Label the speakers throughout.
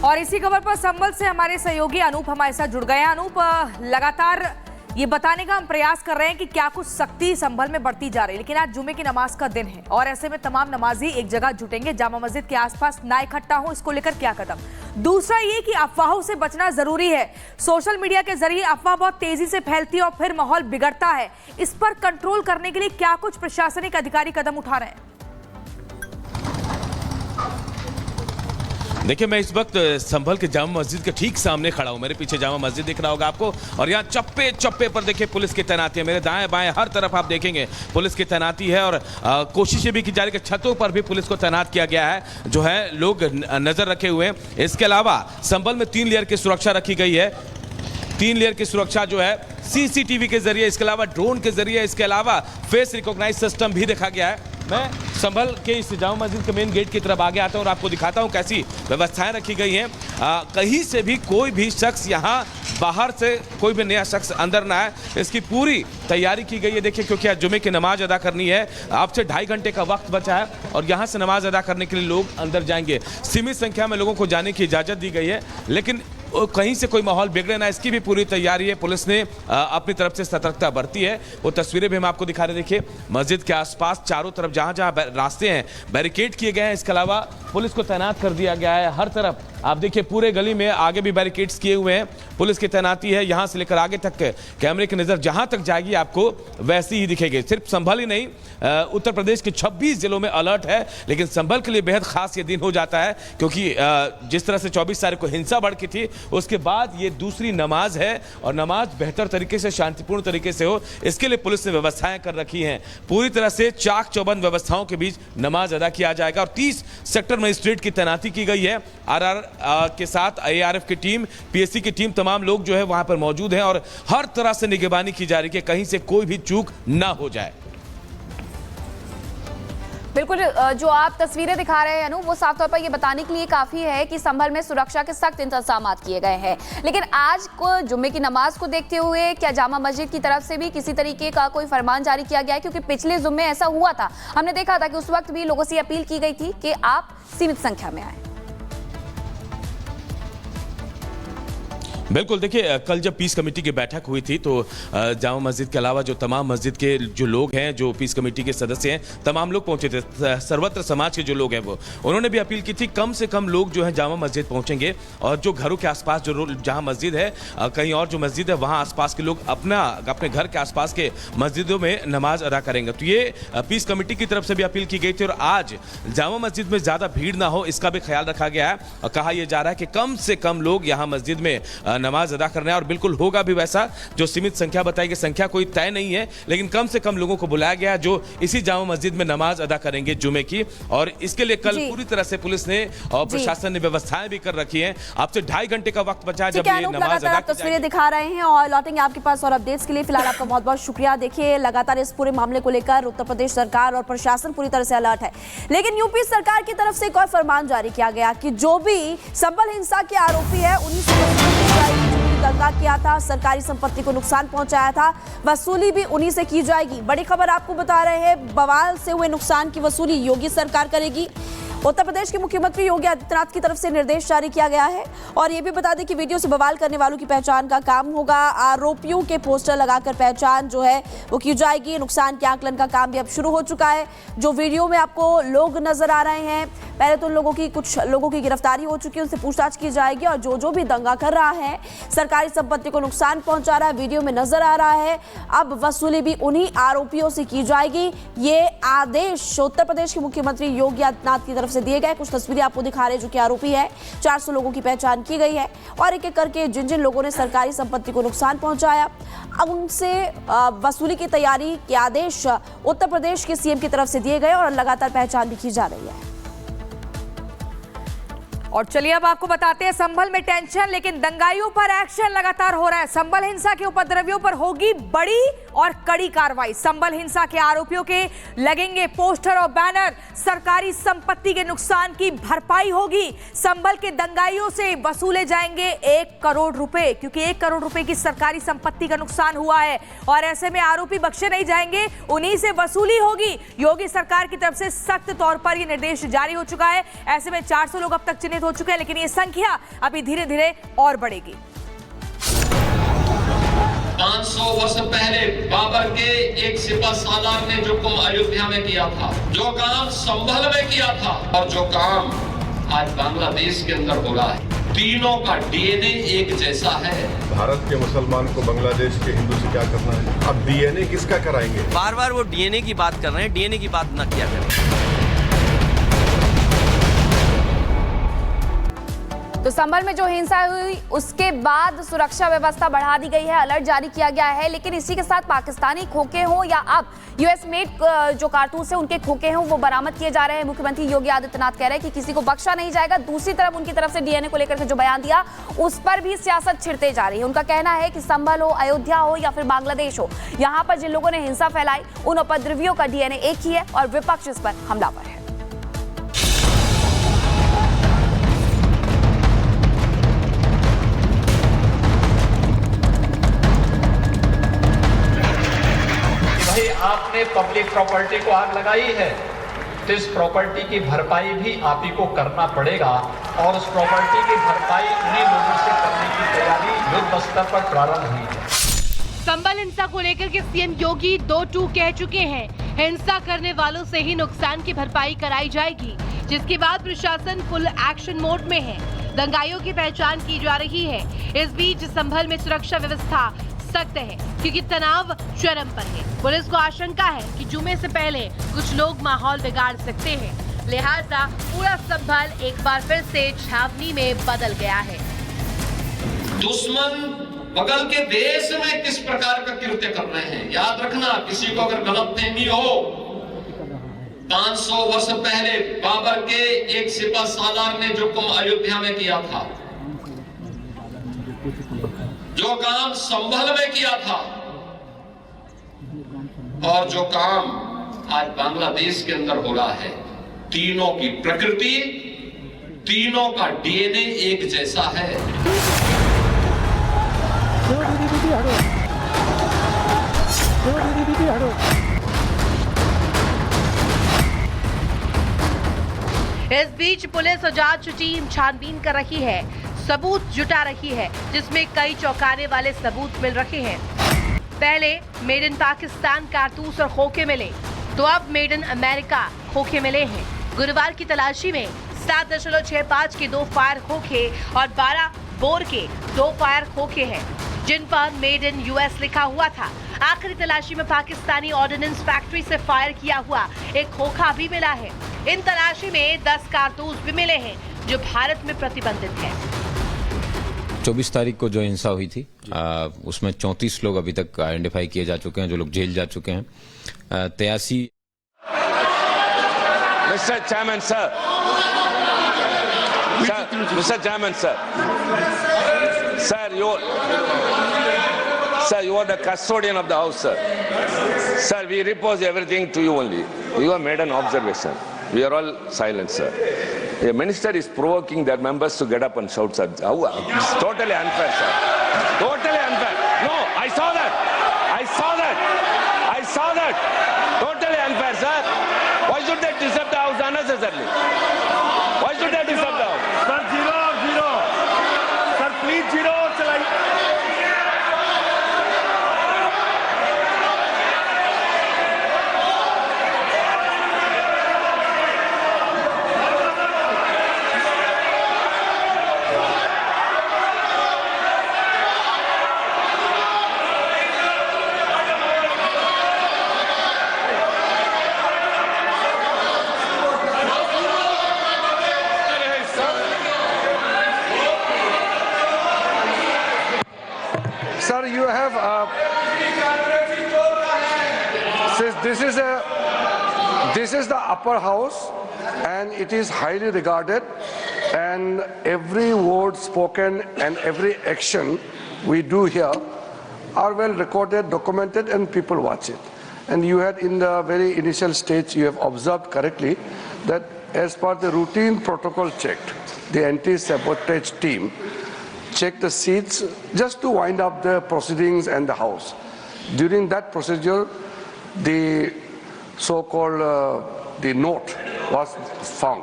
Speaker 1: और इसी खबर पर संभल से हमारे सहयोगी अनूप हमारे साथ जुड़ गए हैं। अनूप, लगातार ये बताने का हम प्रयास कर रहे हैं कि क्या कुछ सख्ती संभल में बढ़ती जा रही है, लेकिन आज जुमे की नमाज का दिन है और ऐसे में तमाम नमाजी एक जगह जुटेंगे, जामा मस्जिद के आसपास ना इकट्ठा हो, इसको लेकर क्या कदम। दूसरा ये कि अफवाहों से बचना जरूरी है। सोशल मीडिया के जरिए अफवाह बहुत तेजी से फैलती है और फिर माहौल बिगड़ता है। इस पर कंट्रोल करने के लिए क्या कुछ प्रशासनिक अधिकारी कदम उठा रहे हैं?
Speaker 2: देखिए, मैं इस वक्त संभल के जामा मस्जिद के ठीक सामने खड़ा हूँ। मेरे पीछे जामा मस्जिद दिख रहा होगा आपको और यहाँ चप्पे चप्पे पर देखिए पुलिस की तैनाती है। मेरे दाएं बाएं हर तरफ आप देखेंगे पुलिस की तैनाती है और कोशिशें भी की जा रही है कि छतों पर भी पुलिस को तैनात किया गया है, जो है लोग नजर रखे हुए हैं। इसके अलावा संभल में 3 लेयर की सुरक्षा रखी गई है। 3 लेयर की सुरक्षा जो है सीसीटीवी के जरिए, इसके अलावा ड्रोन के जरिए, इसके अलावा फेस रिकॉग्नाइज सिस्टम भी देखा गया है। मैं संभल के इस जामा मस्जिद के मेन गेट की तरफ आगे आता हूं और आपको दिखाता हूं कैसी व्यवस्थाएं रखी गई हैं। कहीं से भी कोई भी शख्स यहां बाहर से कोई भी नया शख्स अंदर ना आए, इसकी पूरी तैयारी की गई है। देखिए, क्योंकि आज जुमे की नमाज अदा करनी है, आपसे 2.5 घंटे का वक्त बचा है और यहां से नमाज अदा करने के लिए लोग अंदर जाएंगे। सीमित संख्या में लोगों को जाने की इजाजत दी गई है, लेकिन कहीं से कोई माहौल बिगड़े ना, इसकी भी पूरी तैयारी है। पुलिस ने अपनी तरफ से सतर्कता बरती है। वो तस्वीरें भी हम आपको दिखा रहे हैं। देखिए, मस्जिद के आसपास चारों तरफ जहां जहां रास्ते हैं बैरिकेड किए गए हैं। इसके अलावा पुलिस को तैनात कर दिया गया है हर तरफ। आप देखिए, पूरे गली में आगे भी बैरिकेड्स किए हुए हैं, पुलिस की तैनाती है। यहां से लेकर आगे तक कैमरे की नजर जहां तक जाएगी आपको वैसी ही दिखेगी। सिर्फ संभल ही नहीं, उत्तर प्रदेश के 26 जिलों में अलर्ट है, लेकिन संभल के लिए बेहद खास ये दिन हो जाता है क्योंकि जिस तरह से 24 तारीख को हिंसा भड़की थी, उसके बाद ये दूसरी नमाज है और नमाज बेहतर तरीके से, शांतिपूर्ण तरीके से हो, इसके लिए पुलिस ने व्यवस्थाएं कर रखी हैं। पूरी तरह से चाक चौबंद व्यवस्थाओं के बीच नमाज अदा किया जाएगा और 30 सेक्टर मजिस्ट्रेट की तैनाती की गई है। आरआर के साथ ARF की टीम, PSC की टीम, तमाम लोग जो है वहां पर मौजूद हैं और हर तरह से निगरानी की जा रही है कि कहीं से कोई भी चूक ना हो जाए।
Speaker 3: बिल्कुल, जो आप तस्वीरें दिखा रहे हैं अनु, वो साफ तौर पर ये बताने के लिए काफी है कि संभल में सुरक्षा के सख्त इंतजाम किए गए हैं। लेकिन आज को जुम्मे की नमाज को देखते हुए क्या जामा मस्जिद की तरफ से भी किसी तरीके का कोई फरमान जारी किया गया है? क्योंकि पिछले जुम्मे ऐसा हुआ था, हमने देखा था कि उस वक्त भी लोगों से अपील की गई थी कि आप सीमित संख्या में आए।
Speaker 2: बिल्कुल, देखिए, कल जब पीस कमेटी की बैठक हुई थी तो जामा मस्जिद के अलावा जो तमाम मस्जिद के जो लोग हैं, जो पीस कमेटी के सदस्य हैं, तमाम लोग पहुंचे थे। सर्वत्र समाज के जो लोग हैं वो उन्होंने भी अपील की थी कम से कम लोग जो है जामा मस्जिद पहुंचेंगे और जो घरों के आसपास जो जहां मस्जिद है, कहीं और जो मस्जिद है वहां आसपास के लोग अपने घर के आसपास के मस्जिदों में नमाज अदा करेंगे। तो ये पीस कमेटी की तरफ से भी अपील की गई थी और आज जामा मस्जिद में ज्यादा भीड़ ना हो, इसका भी ख्याल रखा गया है और कहा यह जा रहा है कि कम से कम लोग यहाँ मस्जिद में नमाज अदा करना है और बिल्कुल होगा भी वैसा। जो सीमित संख्या बताई गई, संख्या कोई तय नहीं है, लेकिन कम से कम लोगों को बुलाया गया है जो इसी जामा मस्जिद में नमाज अदा करेंगे जुमे की। और इसके लिए कल पूरी तरह से पुलिस ने और प्रशासन ने व्यवस्थाएं भी कर रखी हैं। आपसे 2.5 घंटे का वक्त बचा है जब ये नमाज अदा की
Speaker 3: तस्वीरें दिखा रहे हैं और लौटेंगे आपके पास और अपडेट्स के लिए। फिलहाल आपका बहुत बहुत शुक्रिया। देखिए, लगातार इस पूरे मामले को लेकर उत्तर प्रदेश सरकार और प्रशासन पूरी तरह से अलर्ट है, लेकिन यूपी सरकार की तरफ से एक और फरमान जारी किया गया कि जो भी संभल हिंसा के आरोपी है उन्हीं से दंगा किया था, सरकारी संपत्ति को नुकसान पहुंचाया था, वसूली भी उन्हीं से की जाएगी। बड़ी खबर आपको बता रहे हैं, बवाल से हुए नुकसान की वसूली योगी सरकार करेगी। उत्तर प्रदेश के मुख्यमंत्री योगी आदित्यनाथ की तरफ से निर्देश जारी किया गया है और ये भी बता दें कि वीडियो से बवाल करने वालों की पहचान का काम होगा। आरोपियों के पोस्टर लगाकर पहचान जो है वो की जाएगी। नुकसान के आकलन का काम भी अब शुरू हो चुका है। जो वीडियो में आपको लोग नजर आ रहे हैं, पहले तो कुछ लोगों की गिरफ्तारी हो चुकी है, उनसे पूछताछ की जाएगी और जो भी दंगा कर रहा है, सरकारी संपत्ति को नुकसान पहुंचा रहा है, वीडियो में नजर आ रहा है, अब वसूली भी उन्हीं आरोपियों से की जाएगी। ये आदेश उत्तर प्रदेश के मुख्यमंत्री योगी आदित्यनाथ की तरफ से दिए गए। कुछ तस्वीरें आपको दिखा रहे हैं जो कि आरोपी है। 400 लोगों की पहचान की गई है और एक एक करके जिन जिन लोगों ने सरकारी संपत्ति को नुकसान पहुंचाया, अब उनसे वसूली की तैयारी के आदेश उत्तर प्रदेश के CM की तरफ से दिए गए और लगातार पहचान भी की जा रही है।
Speaker 1: और चलिए अब आपको बताते हैं, संभल में टेंशन लेकिन दंगाइयों पर एक्शन लगातार हो रहा है। संभल हिंसा के उपद्रवियों पर होगी बड़ी और कड़ी कार्रवाई। संभल हिंसा के आरोपियों के लगेंगे पोस्टर और बैनर, सरकारी संपत्ति के नुकसान की भरपाई होगी। संभल के दंगाइयों से वसूले जाएंगे 1 करोड़ रुपए, क्योंकि 1 करोड़ रुपए की सरकारी संपत्ति का नुकसान हुआ है और ऐसे में आरोपी बख्शे नहीं जाएंगे, उन्हीं से वसूली होगी। योगी सरकार की तरफ से सख्त तौर पर यह निर्देश जारी हो चुका है। ऐसे में 400 लोग अब तक चिन्हित हो चुके हैं, लेकिन ये संख्या अभी धीरे धीरे और बढ़ेगी।
Speaker 4: 500 वर्ष पहले बाबर के एक सिपह सालार ने जो काम अयोध्या में किया था, जो काम संभल में किया था और जो काम आज बांग्लादेश के अंदर हो रहा है, तीनों का डीएनए एक जैसा है।
Speaker 5: भारत के मुसलमान को बांग्लादेश के हिंदू से क्या करना है? अब डीएनए किसका कराएंगे?
Speaker 6: बार बार वो डीएनए की बात कर रहे हैं, डीएनए की बात न किया करें।
Speaker 3: तो संभल में जो हिंसा हुई उसके बाद सुरक्षा व्यवस्था बढ़ा दी गई है, अलर्ट जारी किया गया है। लेकिन इसी के साथ पाकिस्तानी खोखे हों या अब यूएस मेड जो कारतूस है उनके खोखे हों, वो बरामद किए जा रहे हैं। मुख्यमंत्री योगी आदित्यनाथ कह रहे हैं कि किसी को बख्शा नहीं जाएगा। दूसरी तरफ उनकी तरफ से डीएनए को लेकर के जो बयान दिया उस पर भी सियासत छिड़ते जा रही है। उनका कहना है कि संभल हो, अयोध्या हो या फिर बांग्लादेश हो, यहाँ पर जिन लोगों ने हिंसा फैलाई उन उपद्रवियों का डीएनए एक ही है और विपक्ष इस पर हमलावर है।
Speaker 4: आपने पब्लिक प्रॉपर्टी को आग लगाई है तो इस प्रॉपर्टी की भरपाई भी आप ही को करना पड़ेगा और उस प्रॉपर्टी की भरपाई उन्हीं लोगों से करने की तैयारी युद्ध स्तर पर प्रारंभ हुई है।
Speaker 7: संभल हिंसा को लेकर के सीएम योगी 2-2 कह चुके हैं। हिंसा करने वालों से ही नुकसान की भरपाई कराई जाएगी, जिसके बाद प्रशासन फुल एक्शन मोड में है। दंगाइयों की पहचान की जा रही है। इस बीच संभल में सुरक्षा व्यवस्था सख्त है क्योंकि तनाव चरम पर है। पुलिस को आशंका है कि जुमे से पहले कुछ लोग माहौल बिगाड़ सकते हैं, लिहाजा पूरा संभल एक बार फिर से छावनी में बदल गया है।
Speaker 4: दुश्मन बगल के देश में किस प्रकार का कृत्य कर रहे हैं, याद रखना। किसी को अगर गलतफहमी हो, 500 वर्ष पहले बाबर के एक सिपह सालार ने जो काम अयोध्या में किया था, जो काम संभल में किया था और जो काम आज बांग्लादेश के अंदर हो रहा है, तीनों की प्रकृति, तीनों का डीएनए एक जैसा है।
Speaker 7: इस बीच पुलिस और जांच टीम छानबीन कर रही है, सबूत जुटा रही है, जिसमें कई चौंकाने वाले सबूत मिल रहे हैं। पहले मेड इन पाकिस्तान कारतूस और खोखे मिले, तो अब मेड इन अमेरिका खोखे मिले हैं। गुरुवार की तलाशी में 7.65 के 2 फायर खोखे और 12 बोर के 2 फायर खोखे हैं, जिन पर मेड इन यूएस लिखा हुआ था। आखिरी तलाशी में पाकिस्तानी ऑर्डिनेंस फैक्ट्री से फायर किया हुआ एक खोखा भी मिला है। इन तलाशी में 10 कारतूस भी मिले हैं जो भारत में प्रतिबंधित है।
Speaker 8: 24 तारीख को जो हिंसा हुई थी उसमें 34 लोग अभी तक आइडेंटिफाई किए जा चुके हैं, जो लोग जेल जा चुके हैं। 83
Speaker 9: Mr. Chairman, sir. Mr. Chairman, sir. Sir, you are the custodian of the house, sir. Sir, we repose everything to you only. You have made an observation. We are all silent, sir. A minister is provoking their members to get up and shout, sir. It's totally unfair, sir. Totally unfair. No, I saw that. I saw that. I saw that. Totally unfair, sir. Why should they disturb the house unnecessarily? Why should they disturb the house?
Speaker 10: Sir, 0. Sir, please 0 चलाइए. Sir, you have this is the upper house and it is highly regarded, and every word spoken and every action we do here are well recorded, documented, and people watch it. And you had in the very initial stage, you have observed correctly that as per the routine protocol checked, the anti-sabotage team check the seats just to wind up the proceedings and the house. During that procedure, the so-called the note was found.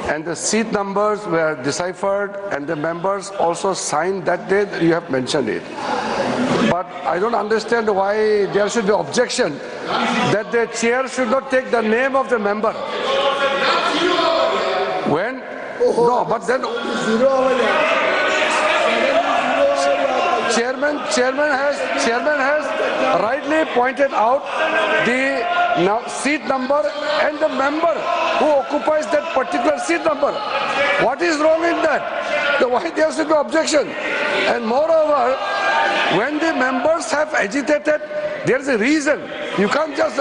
Speaker 10: and the seat numbers were deciphered and the members also signed that day. You have mentioned it. But I don't understand why there should be objection that the chair should not take the name of the member. When? No, but then chairman has rightly pointed out the seat number and the member who occupies that particular seat number. What is wrong in that? Why there should be objection? And moreover, when the members have agitated, there is a reason. You can't just